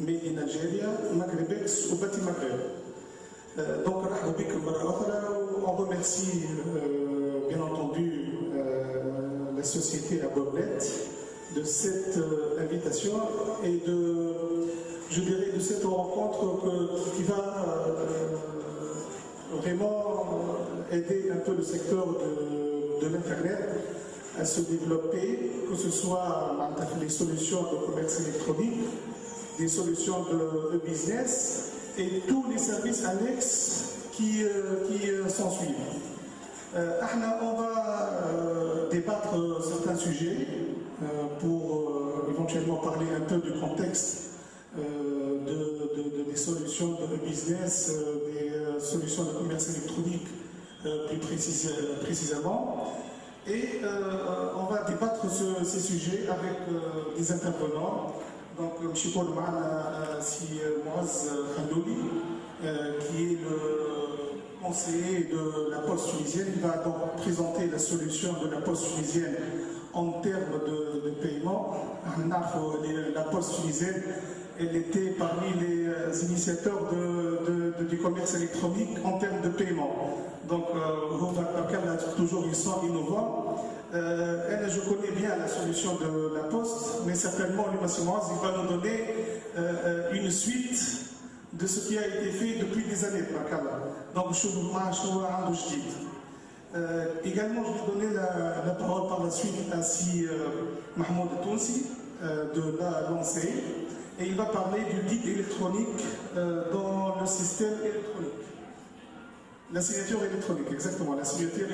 Made in Algeria, Maghrebex ou Bati Maghreb. Donc, on remercie bien entendu la société Aboblette de cette invitation et je dirais, de cette rencontre qui va vraiment aider un peu le secteur de l'Internet à se développer, que ce soit les solutions de commerce électronique, des solutions de business et tous les services annexes qui s'en suivent. On va débattre certains sujets pour éventuellement parler un peu du contexte des solutions de business, des solutions de commerce électronique plus précisément. Et on va débattre ces sujets avec des intervenants. Donc, M. Paul si Mouaz Khandouli, qui est le conseiller de la Poste tunisienne, il va donc présenter la solution de la Poste tunisienne en termes de paiement. La Poste tunisienne, elle était parmi les initiateurs du commerce électronique en termes de paiement. Donc, toujours ils sont innovants. Je connais bien la solution de la Poste, mais certainement, il va nous donner une suite de ce qui a été fait depuis des années. Donc, également, je vais donner la parole par la suite à Si Mahmoud Tounsi de l'ANSEI, et il va parler du guide électronique dans le système électronique. La signature électronique, exactement. La signature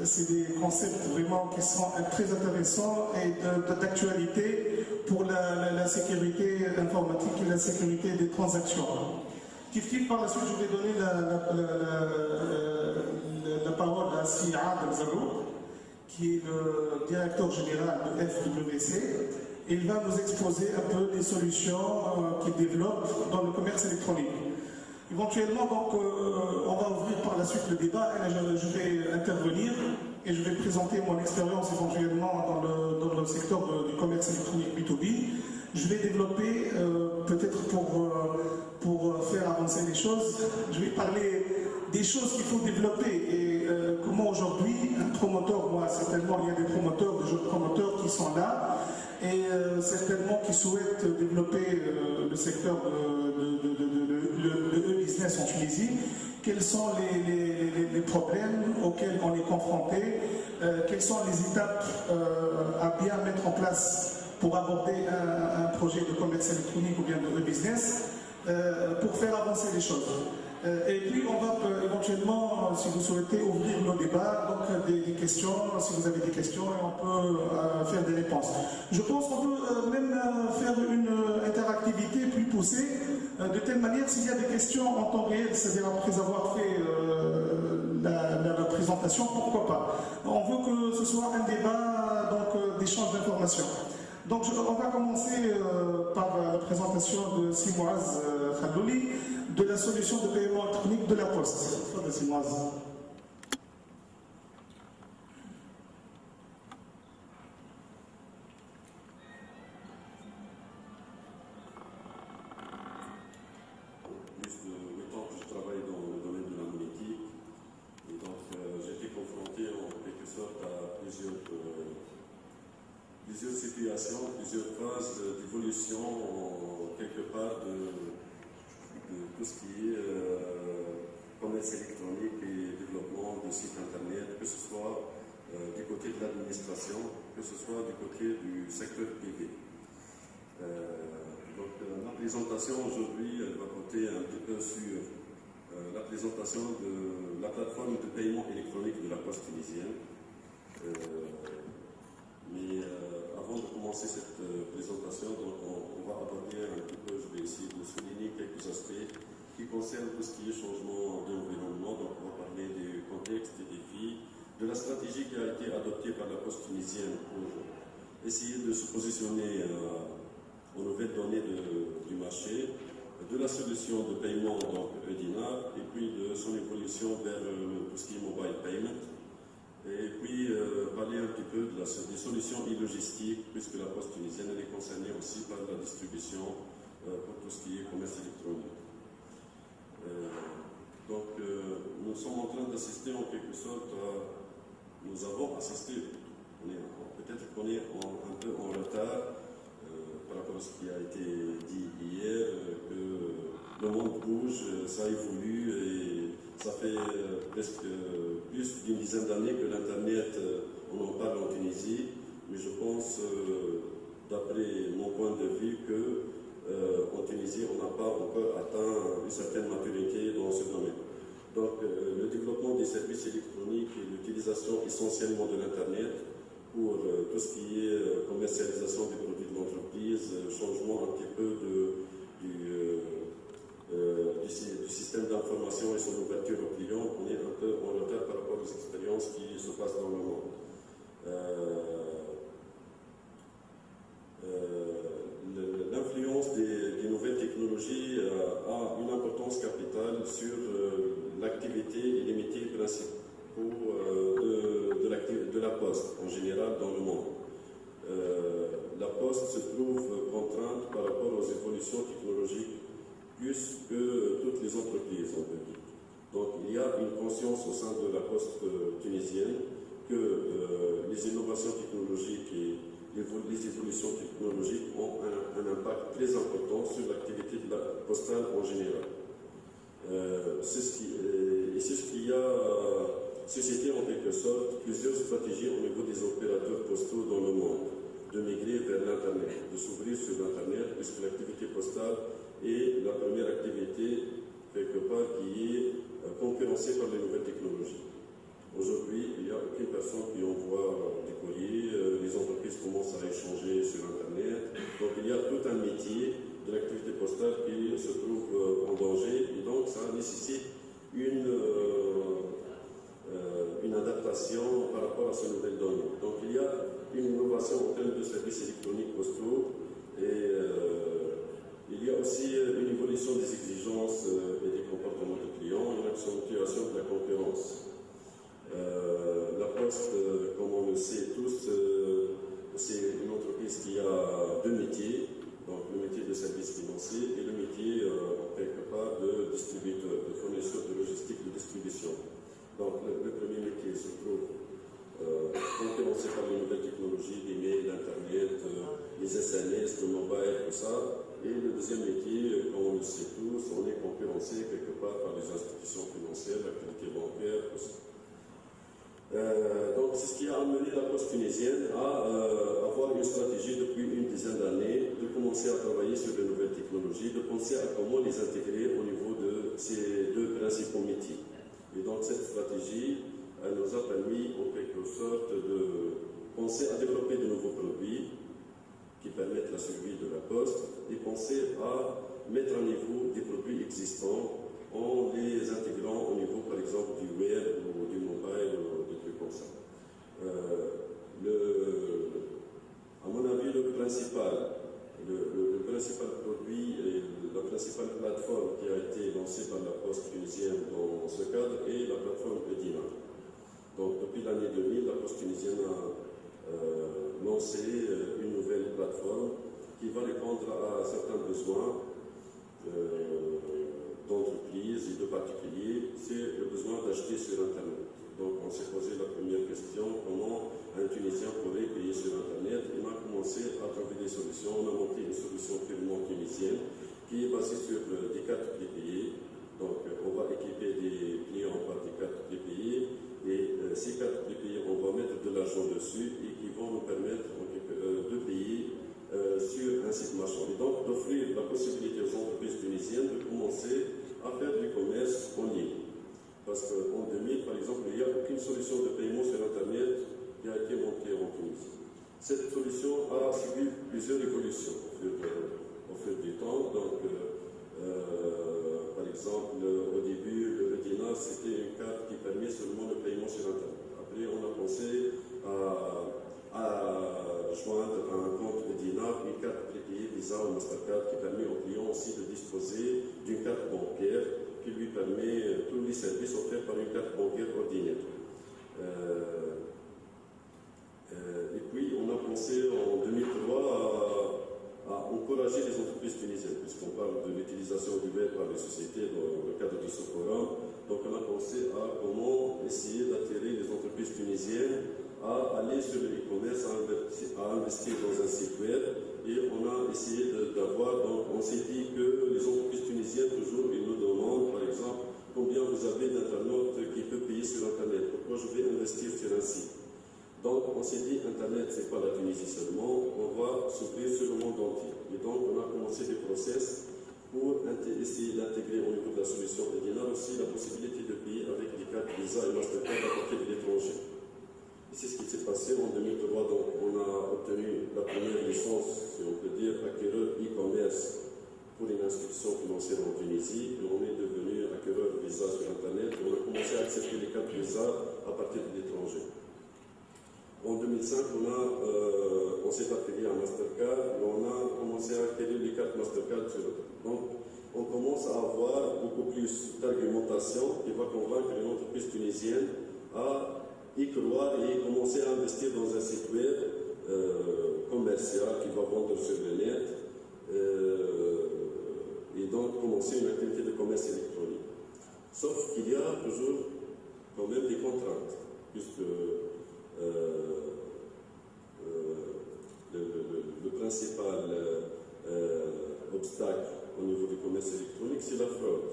c'est des concepts vraiment qui sont très intéressants et d'actualité pour la sécurité informatique et la sécurité des transactions. Par la suite, je vais donner la parole à Si Adel Zarrouk, qui est le directeur général de FWC. Et il va nous exposer un peu les solutions qu'il développe dans le commerce électronique. Éventuellement, donc, on va ouvrir par la suite le débat et je vais intervenir et je vais présenter mon expérience éventuellement dans le secteur du commerce électronique B2B. Je vais développer, peut-être pour faire avancer les choses, je vais parler des choses qu'il faut développer et comment aujourd'hui un promoteur, moi certainement il y a des promoteurs, des jeunes promoteurs qui sont là et certainement qui souhaitent développer le secteur de e-business en Tunisie. Quels sont les problèmes auxquels on est confronté, quelles sont les étapes à bien mettre en place pour aborder un projet de commerce électronique ou bien de e-business, pour faire avancer les choses. Et puis on va éventuellement, si vous souhaitez, ouvrir nos débats, donc des questions, si vous avez des questions, et on peut faire des réponses. Je pense qu'on peut même faire une interactivité plus poussée, de telle manière, s'il y a des questions en temps réel, c'est-à-dire après avoir fait la présentation, pourquoi pas. On veut que ce soit un débat d'échange d'informations. Donc on va commencer par la présentation de Si Mouaz Khandouli de la solution de paiement électronique de la Poste. Si Mouaz. Plus de 8 ans que je travaille dans le domaine de la monétique et donc j'ai été confronté en quelque sorte à plusieurs situations, plusieurs phases d'évolution quelque part de tout ce qui est commerce électronique et développement de sites internet, que ce soit du côté de l'administration, que ce soit du côté du secteur privé. Donc ma présentation aujourd'hui, elle va porter un petit peu sur la présentation de la plateforme de paiement électronique de la Poste tunisienne. Mais avant de commencer cette présentation, donc on va aborder un petit peu, je vais essayer de souligner quelques aspects qui concernent tout ce qui est changement d'environnement. Donc on va parler du contexte, des défis, de la stratégie qui a été adoptée par la Poste tunisienne pour essayer de se positionner aux nouvelles données du marché, de la solution de paiement, donc e-dinar, et puis de son évolution vers tout ce qui est mobile payment. Et puis parler un petit peu de la c'est des solutions e-logistiques, puisque la Poste tunisienne elle est concernée aussi par la distribution pour tout ce qui est commerce électronique. Nous sommes en train d'assister en quelque sorte nous avons assisté, peut-être qu'on est un peu en retard par rapport à ce qui a été dit hier, que le monde bouge, ça évolue et ça fait presque plus d'une dizaine d'années que l'Internet, on en parle en Tunisie, mais je pense, d'après mon point de vue, qu'en Tunisie, on n'a pas encore atteint une certaine maturité dans ce domaine. Donc, le développement des services électroniques et l'utilisation essentiellement de l'Internet pour tout ce qui est commercialisation des produits de l'entreprise, changement un petit peu du système d'information et son ouverture aux clients, on est un peu en retard par rapport aux expériences qui se passent dans le monde. L'influence des nouvelles technologies a une importance capitale sur l'activité et les métiers principaux de la Poste en général dans le monde. La Poste se trouve contrainte par rapport aux évolutions technologiques plus que toutes les entreprises en peut dire. Donc il y a une conscience au sein de la Poste tunisienne que les innovations technologiques et les évolutions technologiques ont un impact très important sur l'activité de la postale en général. C'est ce qui a suscité en quelque sorte plusieurs stratégies au niveau des opérateurs postaux dans le monde, de migrer vers l'Internet, de s'ouvrir sur l'Internet, puisque l'activité postale est la première activité, quelque part, qui est concurrencée par les nouvelles technologies. Aujourd'hui, il n'y a aucune personne qui envoie des courriers, les entreprises commencent à échanger sur Internet, donc il y a tout un métier de l'activité postale qui se trouve en danger, et donc ça nécessite une adaptation par rapport à ces nouvelles données. Donc il y a une innovation en termes de services électroniques postaux, et il y a aussi une évolution des exigences et des comportements des clients, une accentuation de la concurrence. La Poste, comme on le sait tous, c'est une entreprise qui a deux métiers, donc le métier de service financier et le métier, quelque part, de distributeur, de fournisseur de logistique de distribution. Donc le premier métier se trouve concurrencé par les nouvelles technologies, les mails, l'Internet, les SMS, le mobile, tout ça. Et le deuxième métier, comme on le sait tous, on est concurrencé quelque part par les institutions financières, l'activité bancaire, tout ça. Donc c'est ce qui a amené la Poste tunisienne à avoir une stratégie depuis une dizaine d'années, de commencer à travailler sur les nouvelles technologies, de penser à comment les intégrer au niveau de ces deux principaux métiers. Et donc cette stratégie, elle nous a permis en quelque sorte de penser à développer de nouveaux produits qui permettent la survie de la Poste et penser à mettre à niveau des produits existants en les intégrant au niveau par exemple du web ou du mobile ou des trucs comme ça. À mon avis, le principal produit et la principale plateforme qui a été lancée par la Poste tunisienne dans ce cadre est la plateforme Edina. Donc depuis l'année 2000, la Poste tunisienne a lancé une nouvelle plateforme qui va répondre à certains besoins d'entreprises et de particuliers, c'est le besoin d'acheter sur Internet. Donc on s'est posé la première question, comment un Tunisien pourrait payer sur Internet, et on a commencé à trouver des solutions. On a monté une solution purement tunisienne qui est basée sur des cartes prépayées. Donc on va équiper des clients par des cartes prépayées, et ces cartes prépayées, on va mettre de l'argent dessus et qui vont nous permettre de payer sur un site marchand. Et donc d'offrir la possibilité aux entreprises tunisiennes de commencer à faire du commerce en ligne. Parce qu'en 2000, par exemple, il n'y a aucune solution de paiement sur Internet qui a été montée en Tunisie. Cette solution a subi plusieurs évolutions au fil du temps. Donc, par exemple, au début, le dinar, c'était une carte qui permet seulement le paiement sur Internet. Après, on a pensé à joindre à un compte de dinar une carte prépayée Visa ou Mastercard qui permet aux clients aussi de disposer d'une carte bancaire qui lui permet tous les services offerts par une carte bancaire ordinaire. Et entreprises tunisiennes, puisqu'on parle de l'utilisation du web par les sociétés dans le cadre de ce forum. Donc on a pensé à comment essayer d'attirer les entreprises tunisiennes à aller sur le e-commerce, à investir dans un site web. Et on a essayé d'avoir, donc on s'est dit que les entreprises tunisiennes, toujours, ils nous demandent, par exemple, combien vous avez d'internautes qui peut payer sur Internet, pourquoi je vais investir sur un site. Donc on s'est dit, Internet, ce n'est pas la Tunisie seulement, on va s'ouvrir sur le monde entier. Et donc on a commencé des process pour essayer d'intégrer au niveau de la solution Edina aussi la possibilité de payer avec des cartes Visa et Mastercard à partir de l'étranger. Et c'est ce qui s'est passé en 2003, donc on a obtenu la première licence, si on peut dire, acquéreur e-commerce pour une institution financière en Tunisie, et on est devenu acquéreur Visa sur Internet, et on a commencé à accepter les cartes Visa à partir de l'étranger. En 2005, on s'est affilié à Mastercard, et on a commencé à acquérir les cartes Mastercard sur Internet. Donc, on commence à avoir beaucoup plus d'argumentation qui va convaincre une entreprise tunisienne à y croire et commencer à investir dans un site web commercial qui va vendre sur le net et donc commencer une activité de commerce électronique. Sauf qu'il y a toujours quand même des contraintes, puisque le principal obstacle au niveau du commerce électronique, c'est la fraude.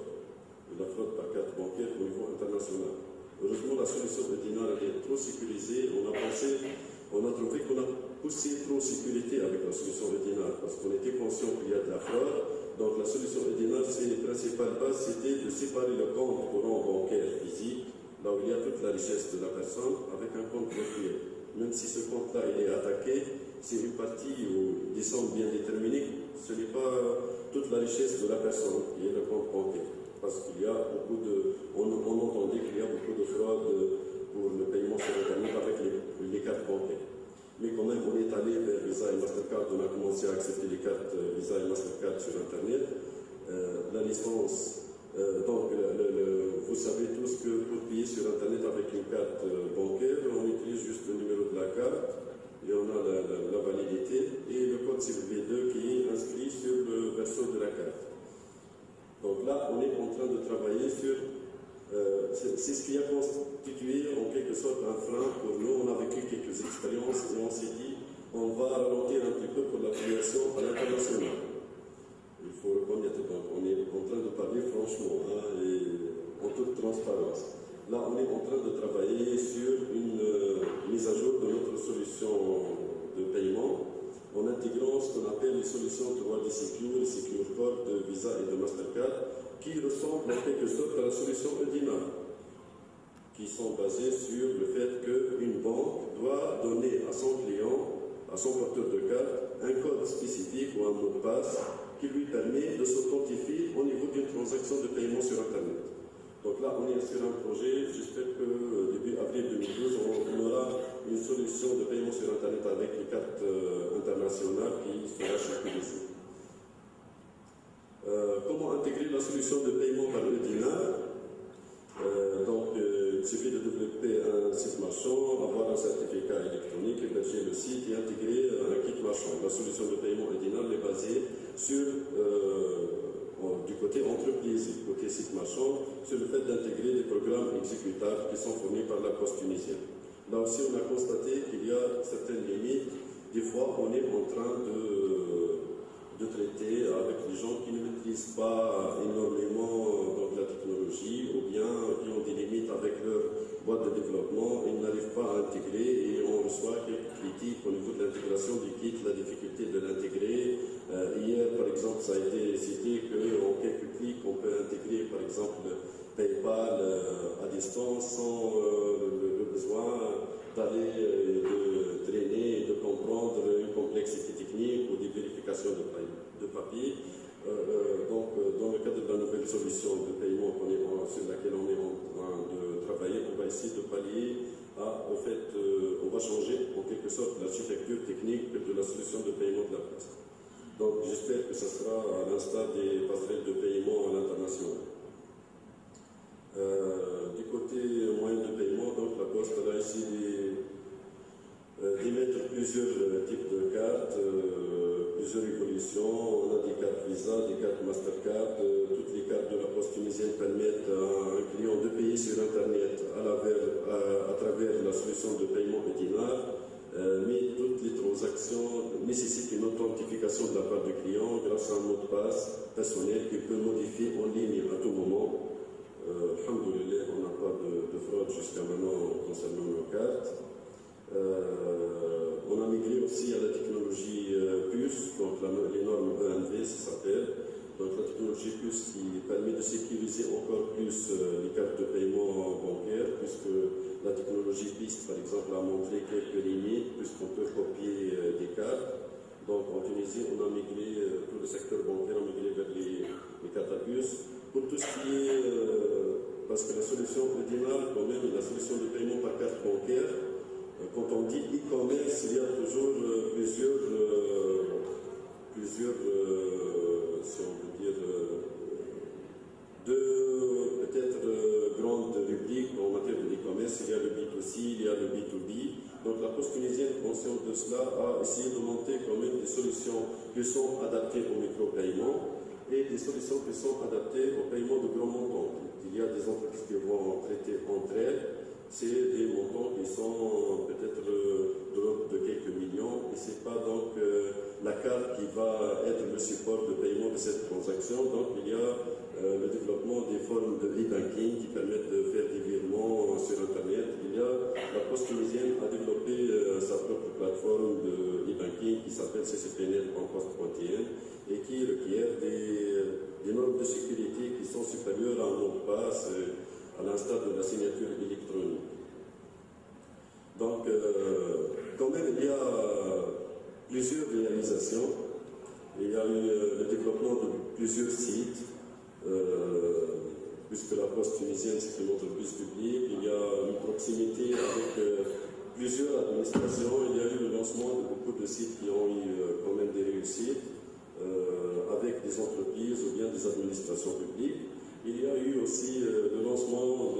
Et la fraude par carte bancaire au niveau international. Heureusement, la solution Edina est trop sécurisée. On a trouvé qu'on a poussé trop sécurité avec la solution Edina parce qu'on était conscient qu'il y a de la fraude. Donc la solution Edina, les principales bases, c'était de séparer le compte courant bancaire physique, là où il y a toute la richesse de la personne, avec un compte virtuel. Même si ce compte-là il est attaqué, c'est une partie ou des sommes bien déterminées, ce n'est pas toute la richesse de la personne qui est le compte bancaire. Parce qu'il y a beaucoup on entendait qu'il y a beaucoup de fraude pour le paiement sur Internet avec les cartes bancaires. Mais quand même, on est allé vers Visa et Mastercard, on a commencé à accepter les cartes Visa et Mastercard sur Internet. La licence, donc vous savez tous que pour payer sur Internet avec une carte bancaire, on utilise juste le numéro de la carte et on a la validité et le code CVV2 qui est inscrit sur le verso de la carte. Donc là, on est en train de travailler sur... c'est ce qui a constitué en quelque sorte un frein pour nous. On a vécu quelques expériences et on s'est dit on va ralentir un petit peu pour l'affiliation à l'international. Il faut reconnaître, donc on est en train de parler franchement et en toute transparence. Là, on est en train de travailler sur une mise à jour de notre solution de paiement en intégrant ce qu'on appelle les solutions 3D Secure, Secure Code de Visa et de Mastercard, qui ressemblent en quelque sorte à la solution Edina, qui sont basées sur le fait qu'une banque doit donner à son client, à son porteur de carte, un code spécifique ou un mot de passe qui lui permet de s'authentifier au niveau d'une transaction de paiement sur Internet. Donc là, on est sur un projet, j'espère que début avril 2012, on aura une solution de paiement sur Internet avec les cartes internationales qui sera sécurisée. Comment intégrer la solution de paiement par Edina? Il suffit de développer un site marchand, avoir un certificat électronique, héberger le site et intégrer un kit marchand. La solution de paiement Edina est basée sur, du côté entreprise et du côté site marchand, sur le fait d'intégrer des programmes exécutables qui sont fournis par la Poste tunisienne. Là aussi, on a constaté qu'il y a certaines limites. Des fois, on est en train de traiter avec les gens qui ne maîtrisent pas énormément donc, la technologie ou bien qui ont des limites avec leur boîte de développement, ils n'arrivent pas à intégrer et on reçoit quelques critiques au niveau de l'intégration du kit, la difficulté de l'intégrer. Hier, par exemple, ça a été cité qu'en quelques clics, on peut intégrer, par exemple, PayPal à distance sans le besoin d'aller de traîner et de comprendre une complexité technique ou des vérifications de papier. Dans le cadre de la nouvelle solution de paiement sur laquelle on est en train de travailler, on va essayer de pallier on va changer en quelque sorte l'architecture technique de la solution de paiement de la Poste. Donc j'espère que ce sera à l'instar des passerelles de paiement à l'international. Du côté moyen de paiement, donc la Poste a essayé d'émettre plusieurs types de cartes plusieurs évolutions. On a des cartes Visa, des cartes Mastercard. Toutes les cartes de la Poste tunisienne permettent à un client de payer sur Internet à travers la solution de paiement Dinar. Mais toutes les transactions nécessitent une authentification de la part du client grâce à un mot de passe personnel qu'il peut modifier en ligne à tout moment. Alhamdoulilah, on n'a pas de fraude jusqu'à maintenant concernant nos cartes. On a migré aussi à la technologie PUS, donc les normes EMV, ça s'appelle. Donc la technologie PUS qui permet de sécuriser encore plus les cartes de paiement bancaires, puisque la technologie PIST, par exemple, a montré quelques limites, puisqu'on peut copier des cartes. Donc en Tunisie, on a migré, tout le secteur bancaire a migré vers les cartes à puce. Pour tout ce qui est, parce que la solution Dinar, quand même, la solution de paiement par carte bancaire, quand on dit e-commerce, il y a toujours plusieurs si on veut dire, deux peut-être grandes rubriques en matière de e-commerce. Il y a le B2C, il y a le B2B. Donc la Poste tunisienne, consciente de cela, a essayé de monter quand même des solutions qui sont adaptées au micro-paiement et des solutions qui sont adaptées au paiement de grands montants. Il y a des entreprises qui vont traiter entre elles. C'est des montants qui sont peut-être de l'ordre de quelques millions, et ce n'est pas donc la carte qui va être le support de paiement de cette transaction. Donc il y a le développement des formes de e-banking qui permettent de faire des virements sur Internet. Il y a la Poste tunisienne a développé sa propre plateforme de e-banking qui s'appelle ccpnet.poste.tn et qui requiert des normes de sécurité qui sont supérieures à un mot de passe, à l'instar de la signature électronique. Donc, quand même, il y a plusieurs réalisations. Il y a eu le développement de plusieurs sites, puisque la Poste tunisienne, c'est une entreprise publique. Il y a une proximité avec plusieurs administrations. Il y a eu le lancement de beaucoup de sites qui ont eu quand même des réussites, avec des entreprises ou bien des administrations publiques. Il y a eu aussi le lancement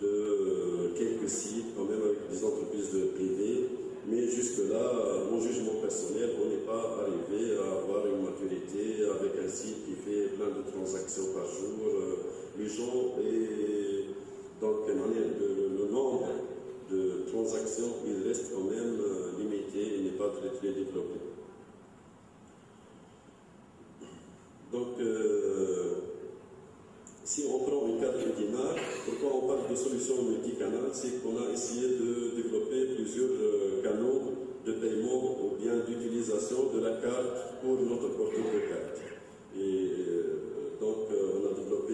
de quelques sites, quand même avec des entreprises privées, mais jusque-là, mon jugement personnel, on n'est pas arrivé à avoir une maturité avec un site qui fait plein de transactions par jour. Les gens, et donc le nombre de transactions, il reste quand même limité, il n'est pas très très développé. Donc, si on prend une carte Dinar, pourquoi on parle de solution multicanal? C'est qu'on a essayé de développer plusieurs canaux de paiement ou bien d'utilisation de la carte pour notre porteur de carte. Et donc, on a développé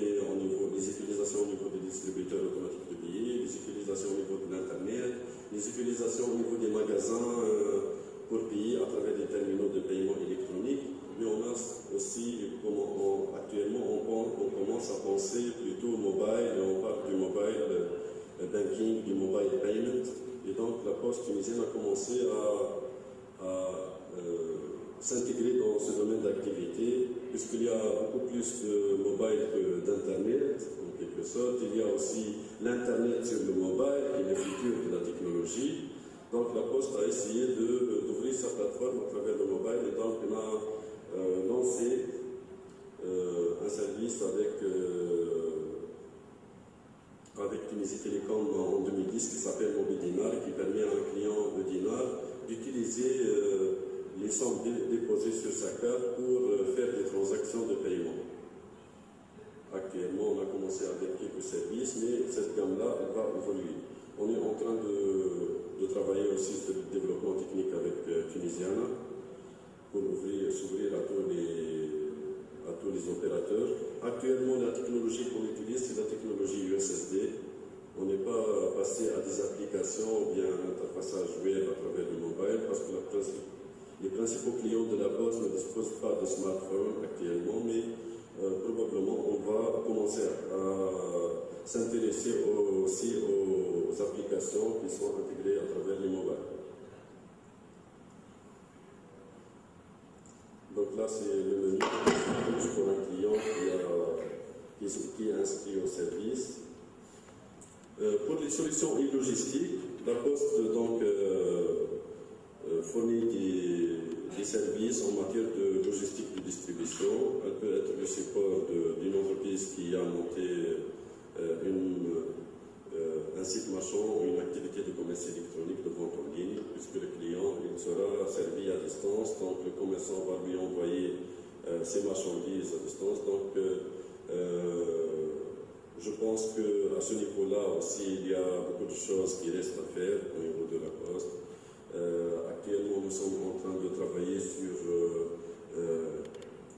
les utilisations au niveau des distributeurs automatiques de billets, les utilisations au niveau de l'Internet, les utilisations au niveau des magasins pour payer à travers des terminaux de paiement électronique. Mais on a aussi, actuellement, on commence à penser plutôt mobile, et on parle du mobile banking, du mobile payment. Et donc la Poste tunisienne a commencé à s'intégrer dans ce domaine d'activité, puisqu'il y a beaucoup plus de mobile que d'Internet, en quelque sorte. Il y a aussi l'Internet sur le mobile, qui est le futur de la technologie. Donc la Poste a essayé d'ouvrir sa plateforme à travers le mobile, et donc on a lancé un service avec Tunisie Télécom en 2010 qui s'appelle Mobidinar, qui permet à un client de Dinar d'utiliser les sommes déposées sur sa carte pour faire des transactions de paiement. Actuellement, on a commencé avec quelques services, mais cette gamme-là, elle va évoluer. On est en train de travailler aussi sur le développement technique avec Tunisiana pour s'ouvrir à tous les opérateurs. Actuellement, la technologie qu'on utilise, c'est la technologie USSD. On n'est pas passé à des applications ou bien un interfaçage web à travers le mobile, parce que les principaux clients de la Poste ne disposent pas de smartphone actuellement, mais probablement on va commencer à s'intéresser aussi aux applications qui sont intégrées à travers les mobiles. Donc là, c'est le menu pour un client qui est inscrit au service. Pour les solutions e-logistiques, la Poste donc, fournit des services en matière de logistique de distribution. Elle peut être le support d'une entreprise qui a monté un site marchand ou une activité de commerce électronique de vente en ligne, puisque le client il sera servi à distance, donc le commerçant va lui envoyer ses marchandises à distance. Donc, je pense qu'à ce niveau-là aussi, il y a beaucoup de choses qui restent à faire au niveau de la Poste. Actuellement, nous sommes en train de travailler sur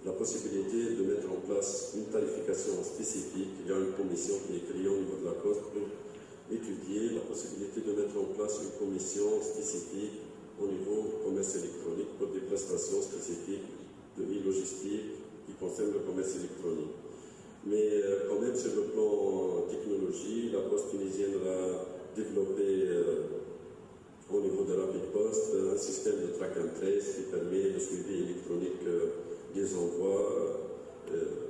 la possibilité de mettre en place une tarification spécifique. Il y a une commission qui est créée au niveau de la Poste pour étudier la possibilité de mettre en place une commission spécifique au niveau commerce électronique pour des prestations spécifiques de e-logistique qui concernent le commerce électronique. Mais quand même, sur le plan technologie, la Poste tunisienne a développé au niveau de Rapid Post un système de track and trace qui permet le suivi électronique des envois,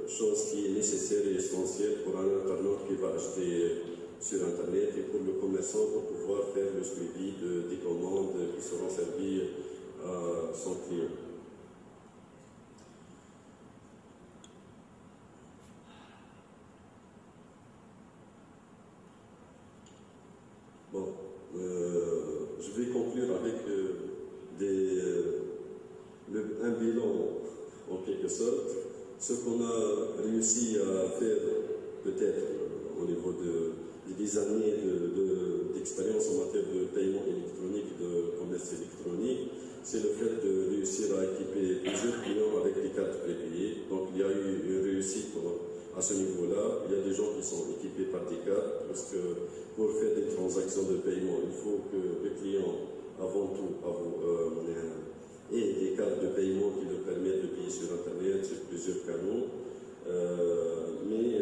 chose qui est nécessaire et essentielle pour un internaute qui va acheter sur Internet et pour le commerçant pour pouvoir faire le suivi des commandes qui seront servies à son client. Bon, je vais conclure avec un bilan en quelque sorte. Ce qu'on a réussi à faire peut-être au niveau des années d'expérience en matière de paiement électronique, de commerce électronique, c'est le fait de réussir à équiper plusieurs clients avec des cartes prépayées. Donc il y a eu une réussite à ce niveau-là. Il y a des gens qui sont équipés par des cartes parce que pour faire des transactions de paiement, il faut que le client, avant tout, ait des cartes de paiement qui lui permettent de payer sur Internet, sur plusieurs canaux. Mais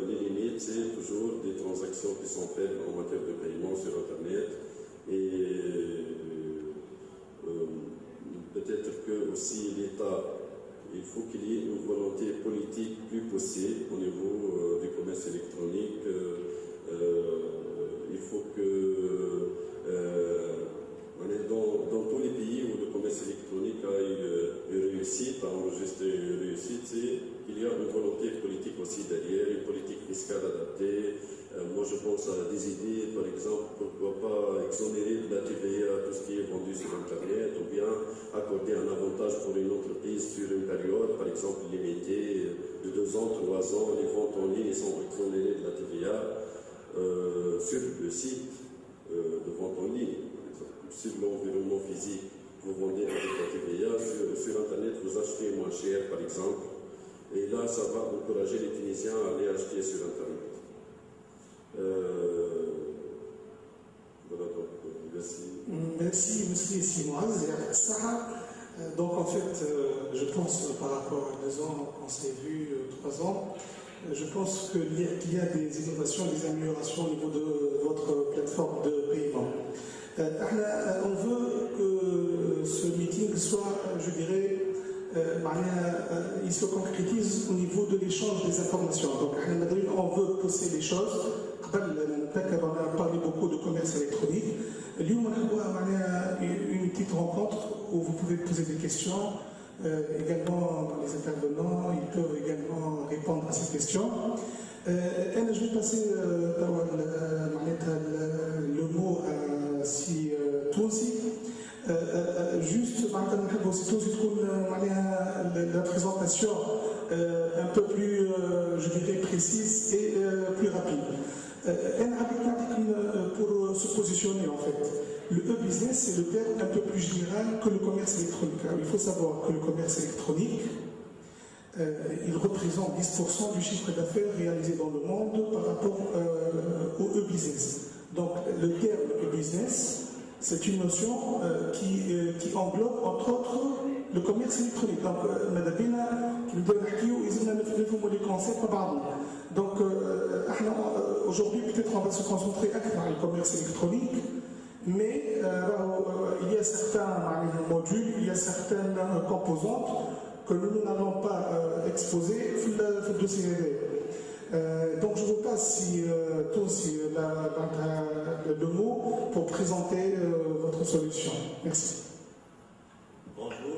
les limites, c'est toujours des transactions qui sont faites en matière de paiement sur Internet. Et peut-être que aussi l'État, il faut qu'il y ait une volonté politique plus poussée au niveau du commerce électronique. Il faut que dans tous les pays où le commerce électronique a une réussite, a enregistré une réussite, c'est qu'il y a une volonté politique aussi derrière, une politique fiscale adaptée. Moi, je pense à des idées, par exemple, pourquoi pas exonérer de la TVA tout ce qui est vendu sur Internet, ou bien accorder un avantage pour une entreprise sur une période, par exemple limitée de 2 ans, 3 ans, les ventes en ligne sont exonérées de la TVA sur le site de vente en ligne, par exemple, sur l'environnement physique. Vous vendez avec la TVA, sur Internet, vous achetez moins cher, par exemple, et là, ça va encourager les Tunisiens à aller acheter sur Internet. Voilà, donc, merci. Merci, M. Simoaz. Donc, en fait, je pense, par rapport à 2 ans, on s'est vu 3 ans, je pense qu'il y a des innovations, des améliorations au niveau de votre plateforme de paiement. On veut que ce meeting soit, je dirais, il se concrétise au niveau de l'échange des informations. Donc, on veut pousser les choses. On a parlé beaucoup de commerce électronique. On a une petite rencontre où vous pouvez poser des questions. Également, les intervenants, ils peuvent également répondre à ces questions. Je vais passer le mot à Si Tounsi. Juste, la présentation un peu plus, je dirais, précise et plus rapide. Pour se positionner, en fait, le e-business, c'est le terme un peu plus général que le commerce électronique. Alors, il faut savoir que le commerce électronique, il représente 10% du chiffre d'affaires réalisé dans le monde par rapport au e-business. Donc, le terme e-business, c'est une notion qui englobe, entre autres, le commerce électronique. Donc, les concepts. Donc, aujourd'hui, peut-être on va se concentrer sur le commerce électronique, mais il y a certains modules, il y a certaines composantes que nous n'allons pas exposer dans le dossier. Donc, je vous passe le mot pour présenter votre solution. Merci. Bonjour,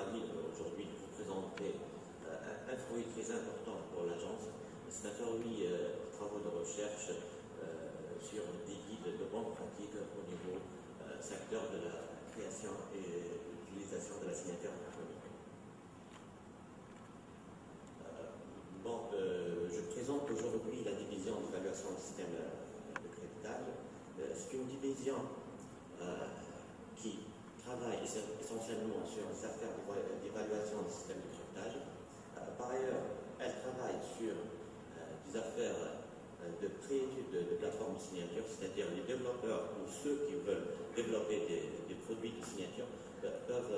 ravi aujourd'hui de vous présenter un fruit très important pour l'agence. C'est un fruit de travaux de recherche sur des guides de bonne pratique au niveau secteur de la création et l'utilisation de la signature électronique. Je présente aujourd'hui la division d'évaluation du système de créditage. C'est une division qui travaille essentiellement sur les affaires d'évaluation du système de cryptage. Par ailleurs, elle travaille sur des affaires de pré-étude de plateformes de signature, c'est-à-dire les développeurs ou ceux qui veulent développer des produits de signature peuvent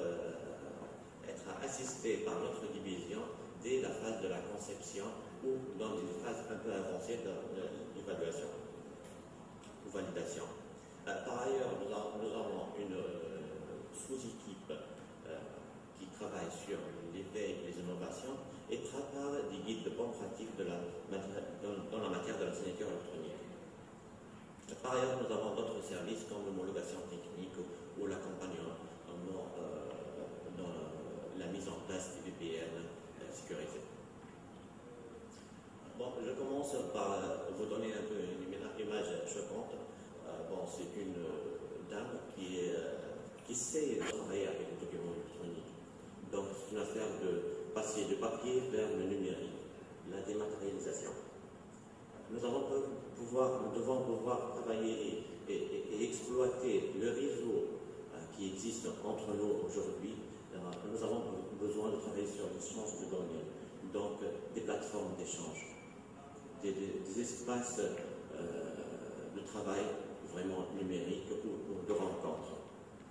être assistés par notre division dès la phase de la conception ou dans une phase un peu avancée d'évaluation ou validation. Par ailleurs, nous avons une sous-équipe qui travaille sur l'éveil et les innovations et prépare des guides de bonne pratique dans la matière de la signature électronique. Par ailleurs, nous avons d'autres services comme l'homologation technique ou l'accompagnement dans la mise en place des VPN sécurisés. Je commence par vous donner un peu une image choquante. C'est une dame qui sait travailler avec les documents électroniques. Donc, c'est une affaire de passer du papier vers le numérique, la dématérialisation. Nous devons pouvoir travailler et exploiter le réseau qui existe entre nous aujourd'hui. Nous avons besoin de travailler sur l'échange de données, donc des plateformes d'échange, des espaces de travail vraiment numériques ou de rencontres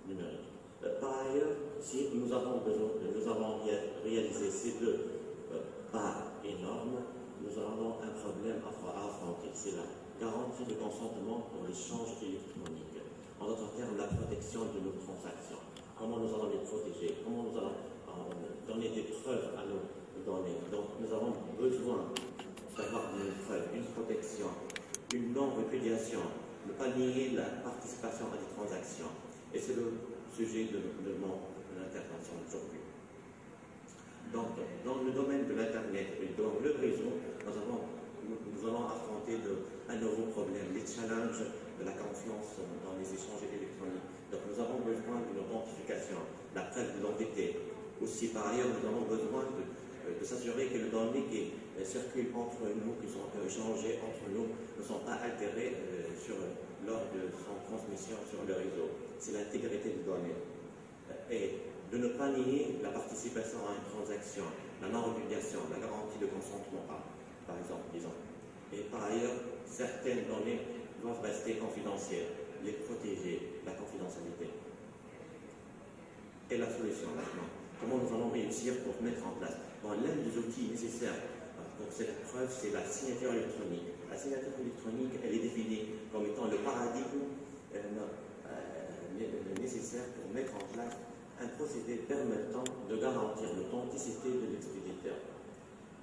numériques. Par ailleurs, si nous avons réalisé ces deux pas énormes, nous avons un problème à affronter. C'est la garantie de consentement pour l'échange électronique. En d'autres termes, la protection de nos transactions. Comment nous allons les protéger? Comment nous allons donner des preuves à nos données? Donc, nous avons besoin d'avoir une preuve, une protection, une non-répudiation, ne pas nier la participation à des transactions. Et c'est le sujet de mon intervention d'aujourd'hui. Donc, dans le domaine de l'Internet et dans le réseau, nous allons affronter un nouveau problème, les challenges de la confiance dans les échanges électroniques. Donc, nous avons besoin d'une authentification, la preuve d'identité. Aussi, par ailleurs, nous avons besoin de s'assurer que les données qui circulent entre nous, qui sont échangées entre nous, ne sont pas altérées lors de son transmission sur le réseau. C'est l'intégrité des données. Et de ne pas nier la participation à une transaction, la non-répudiation, la garantie de consentement, par exemple, disons. Et par ailleurs, certaines données doivent rester confidentielles, les protéger, la confidentialité. Et la solution maintenant. Comment nous allons réussir pour mettre en place? L'un des outils nécessaires pour cette preuve, c'est la signature électronique. La signature électronique, elle est définie comme étant le paradigme nécessaire pour mettre en place un procédé permettant de garantir l'authenticité de l'expéditeur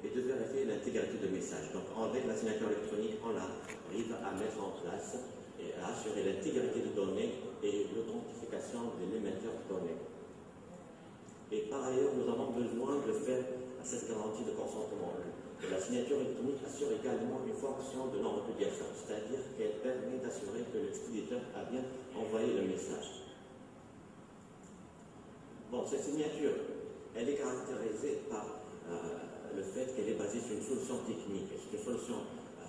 et de vérifier l'intégrité de message. Donc, avec la signature électronique, on arrive à mettre en place et à assurer l'intégrité des données et l'authentification de l'émetteur de données. Et par ailleurs, nous avons besoin de faire cette garantie de consentement. La signature électronique assure également une fonction de non-répudiation, c'est-à-dire qu'elle permet d'assurer que l'expéditeur a bien envoyé le message. Cette signature, elle est caractérisée par le fait qu'elle est basée sur une solution technique. C'est une solution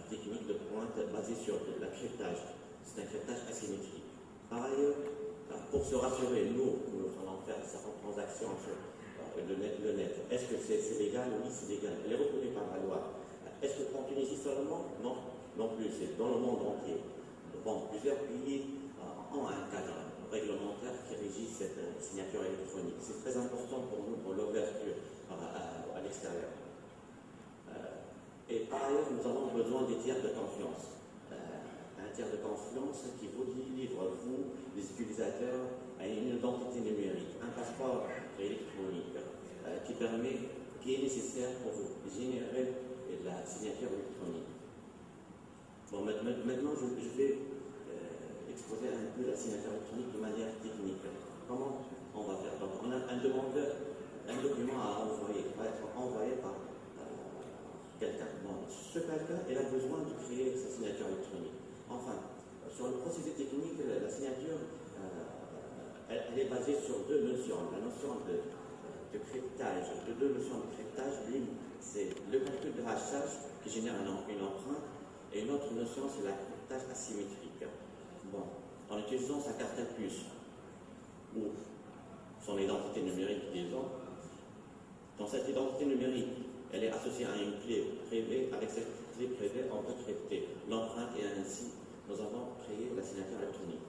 technique de pointe basée sur la cryptage. C'est un cryptage asymétrique. Par ailleurs, pour se rassurer, nous allons faire certaines transactions sur le net. Est-ce que c'est légal? Oui, c'est légal. Elle est reconnue par la loi. Est-ce que en Tunisie seulement? Non plus. C'est dans le monde entier. Plusieurs pays ont un cadre réglementaire qui régit cette signature électronique. C'est très important pour nous, pour l'ouverture à l'extérieur. Et par ailleurs, nous avons besoin des tiers de confiance. Un tiers de confiance qui vous livre, vous, les utilisateurs, à une identité numérique, un passeport électronique qui est nécessaire pour générer la signature électronique. Maintenant, je vais exposer un peu la signature électronique de manière technique. Comment on va faire? Donc, on a un demandeur un document à envoyer, va être envoyé par quelqu'un. Bon, ce quelqu'un, il a besoin de créer sa signature électronique. Enfin, sur le procédé technique, la signature, elle est basée sur deux notions. La notion de cryptage, deux notions de cryptage. L'une, c'est le calcul de hachage qui génère une empreinte, et une autre notion, c'est la cryptage asymétrique. Bon, en utilisant sa carte à puce ou son identité numérique, disons, dans cette identité numérique, elle est associée à une clé privée. Avec cette clé privée, on peut crypter l'empreinte et ainsi, nous avons créé la signature électronique.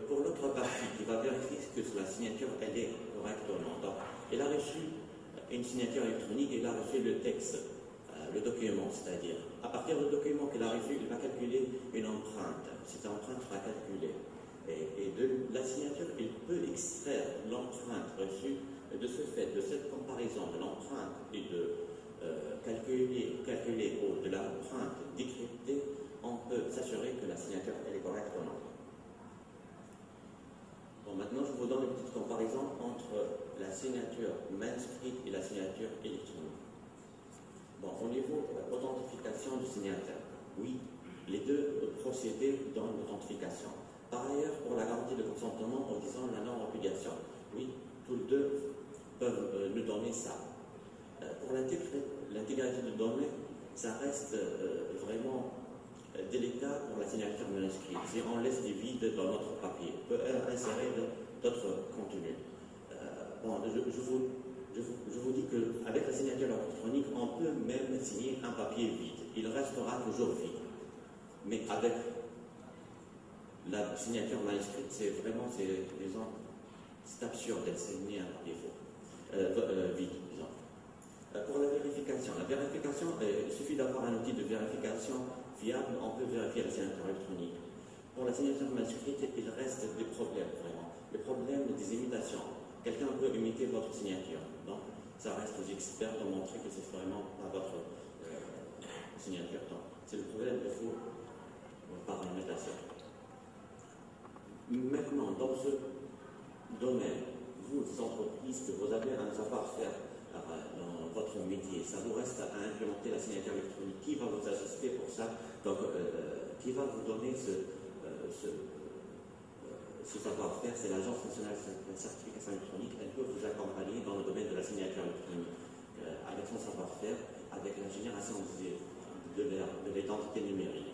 Pour l'autre partie qui va vérifier que la signature elle est correcte ou non. Donc, il a reçu une signature électronique, il a reçu le texte, le document, c'est-à-dire, à partir du document qu'il a reçu, il va calculer une empreinte. Cette empreinte sera calculée. Et de la signature, il peut extraire l'empreinte reçue. Et de ce fait, de cette comparaison de l'empreinte et de calculer ou de l'empreinte décryptée, on peut s'assurer que la signature elle est correcte ou non. Bon, maintenant, je vous donne une petite comparaison entre la signature manuscrite et la signature électronique. Bon, au niveau de l'authentification du signataire, oui, les deux procédés dans l'authentification. Par ailleurs, pour la garantie de consentement, en disant la non-obligation, oui, tous les deux peuvent nous donner ça. Pour l'intégrité de données, ça reste vraiment délicat pour la signature manuscrite. Si on laisse des vides dans notre papier, on peut insérer d'autres contenus. Bon, je vous dis qu'avec la signature électronique, on peut même signer un papier vide. Il restera toujours vide. Mais avec la signature manuscrite, c'est absurde de signer un papier vide, disons. Pour la vérification, il suffit d'avoir un outil de vérification fiable, on peut vérifier la signature électronique. Pour la signature manuscrite, il reste des problèmes, vraiment. Les problèmes des imitations. Quelqu'un peut imiter votre signature. Donc, ça reste aux experts de montrer que c'est vraiment pas votre signature. C'est le problème de faux par imitation. Maintenant, dans ce domaine, vous, les entreprises, que vous avez un savoir-faire dans votre métier, ça vous reste à implémenter la signature électronique. Qui va vous assister pour ça? Donc, qui va vous donner ce savoir-faire? C'est l'Agence nationale de certification électronique. Elle peut vous accompagner dans le domaine de la signature électronique avec son savoir-faire, avec la génération de l'identité numérique.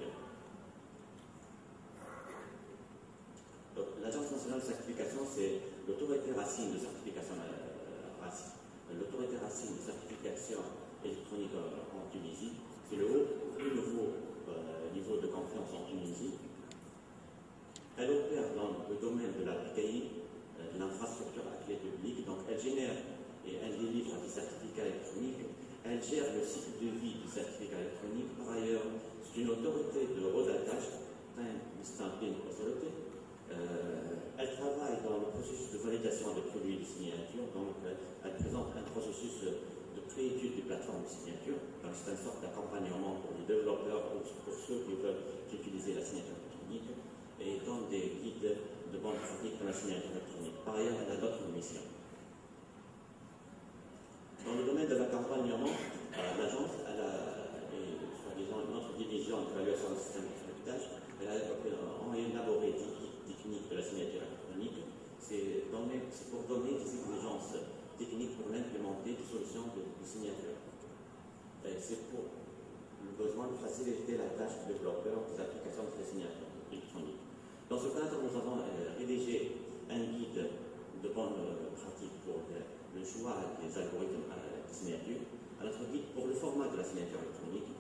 Donc, l'Agence nationale de certification, c'est l'autorité racine de certification électronique en Tunisie. C'est le plus nouveau niveau de confiance en Tunisie. Elle opère dans le domaine de l'API, de l'infrastructure à clé publique. Donc, elle génère et elle délivre des certificats électroniques. Elle gère le cycle de vie du certificat électronique. Par ailleurs, c'est une autorité de redatage, Stamping Authority. Elle travaille dans le processus de validation des produits de signature. Donc, elle présente un processus de pré-étude des plateformes de signature. Donc, c'est une sorte d'accompagnement pour les développeurs ou pour ceux qui veulent utiliser la signature électronique, et donne des guides de bonne pratique pour la signature électronique. Par ailleurs, elle a d'autres missions. Dans le domaine de l'accompagnement, l'agence, elle a, soi-disant, une autre division d'évaluation du système de cryptage. Elle a élaboré des guides techniques de la signature électronique. C'est pour donner des exigences techniques pour l'implémenter des solutions de signature. C'est pour le besoin de faciliter la tâche du développeur des applications de la signature électronique. Dans ce cadre, nous avons rédigé un guide de bonne pratique pour le choix des algorithmes de signature, un autre guide pour le format de la signature électronique,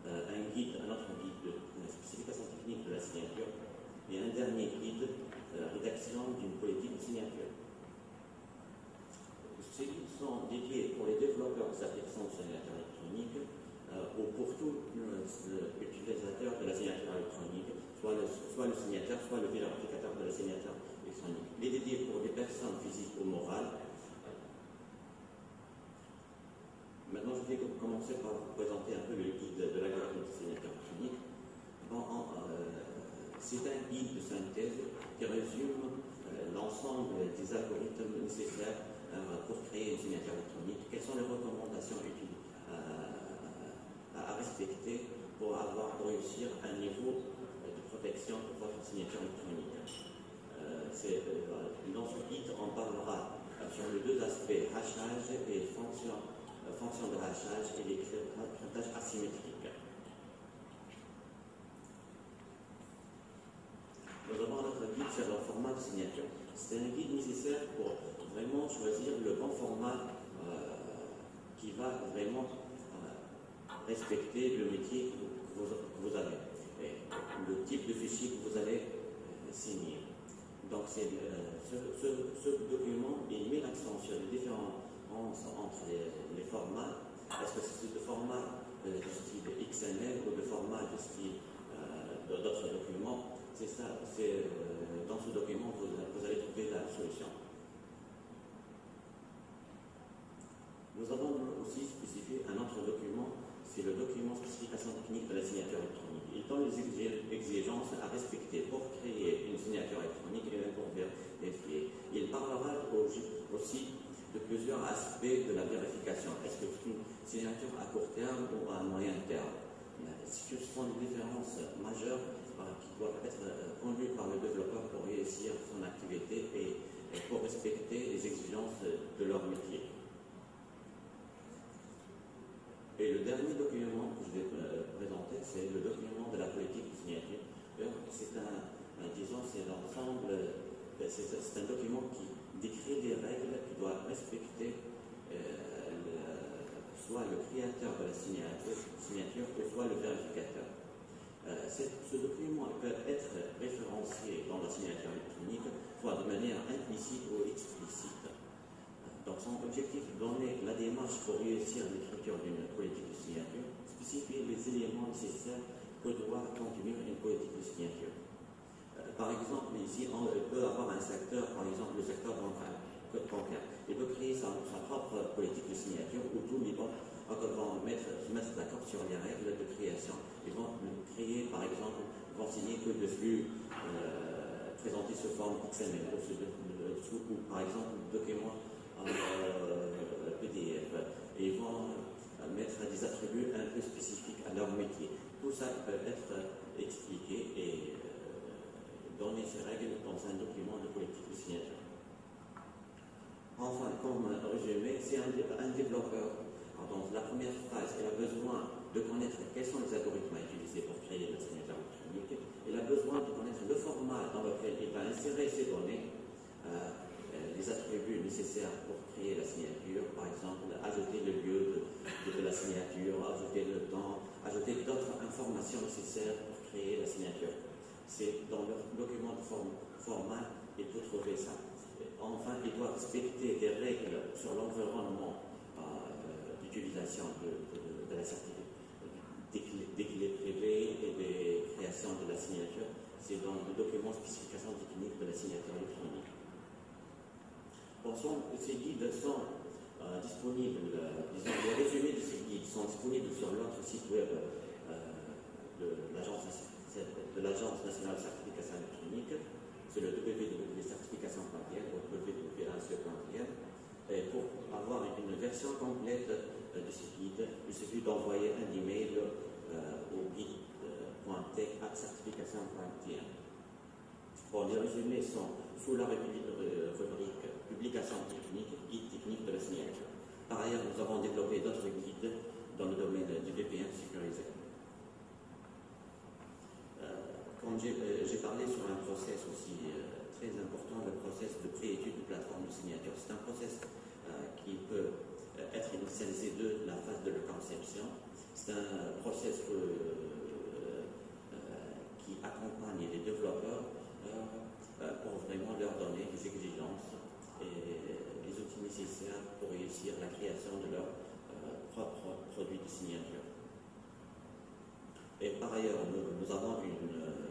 un autre guide de spécification technique de la signature, et un dernier guide de la rédaction d'une politique de signature. Ces guides sont dédiés pour les développeurs des applications de signature électronique ou pour tout utilisateur de la signature électronique, soit le signateur, soit le vérificateur de la signature électronique. Il est dédié pour des personnes physiques ou morales. Maintenant, je vais commencer par vous présenter un peu le guide de l'algorithme de signature électronique. Bon, C'est un guide de synthèse qui résume l'ensemble des algorithmes nécessaires pour créer une signature électronique. Quelles sont les recommandations utiles à respecter pour réussir un niveau de protection pour votre signature électronique. Dans ce guide, on parlera sur les deux aspects, hachage et fonction de hachage et les cryptages asymétriques. Nous avons notre guide sur le format de signature. C'est un guide nécessaire pour vraiment choisir le bon format qui va vraiment respecter le métier que vous avez, et le type de fichier que vous allez signer. Donc ce document, il met l'accent sur les différences entre les formats. Est-ce que c'est le format de style XML ou le format de style d'autres documents? C'est ça, dans ce document vous allez trouver la solution. Nous avons aussi spécifié un autre document, c'est le document spécification technique de la signature électronique. Il donne les exigences à respecter pour créer une signature électronique et pour vérifier. Il parlera aussi de plusieurs aspects de la vérification. Est-ce que c'est une signature à court terme ou à moyen terme? Ce sont des différences majeures qui doivent être conduites par le développeur pour réussir son activité et pour respecter les exigences de leur métier. Et le dernier document que je vais présenter, c'est le document de la politique de signature. C'est l'ensemble, c'est un document qui décrit les règles qui doivent respecter soit le créateur de la signature ou soit le vérificateur. Ce document peut être référencié dans la signature électronique, soit de manière implicite ou explicite. Donc son objectif est de donner la démarche pour réussir l'écriture d'une politique de signature, spécifier les éléments nécessaires que doit contenir une politique de signature. Par exemple, ici, on peut avoir un secteur, par exemple le secteur bancaire. Il peut créer sa propre politique de signature où tous les banques vont se mettre d'accord sur les règles de création. Ils vont créer, par exemple, vont signer que de flux présentés sous forme XML ou par exemple, documents PDF. Et ils vont mettre des attributs un peu spécifiques à leur métier. Tout ça peut être expliqué et donner ces règles dans un document de politique de signature. Enfin, comme résumé, c'est un développeur. Dans la première phase, il a besoin de connaître quels sont les algorithmes à utiliser pour créer la signature électronique. Il a besoin de connaître le format dans lequel il va insérer ces données, les attributs nécessaires pour créer la signature, par exemple, ajouter le lieu de la signature, ajouter le temps, ajouter d'autres informations nécessaires pour créer la signature. C'est dans le document de format, il peut trouver ça. Enfin, il doit respecter des règles sur l'environnement d'utilisation de la certificat, des clés privées et des créations de la signature. C'est dans le document spécification technique de la signature électronique. Ces guides sont disponibles, les résumés de ces guides sont disponibles sur notre site web de l'Agence nationale de certification électronique. C'est le www.certification.pl ou www.ace.pl. Et pour avoir une version complète de ce guide, il suffit d'envoyer un email au guide.tech@certification.pl. Bon, les résumés sont sous la rubrique publication technique, guide technique de la signature. Par ailleurs, nous avons développé d'autres guides dans le domaine du VPN sécurisé. Comme j'ai parlé sur un process aussi très important, le process de pré-étude de plateforme de signature. C'est un process qui peut être initialisé de la phase de la conception. C'est un process qui accompagne les développeurs pour vraiment leur donner les exigences et les outils nécessaires pour réussir la création de leur propre produit de signature. Et par ailleurs, nous avons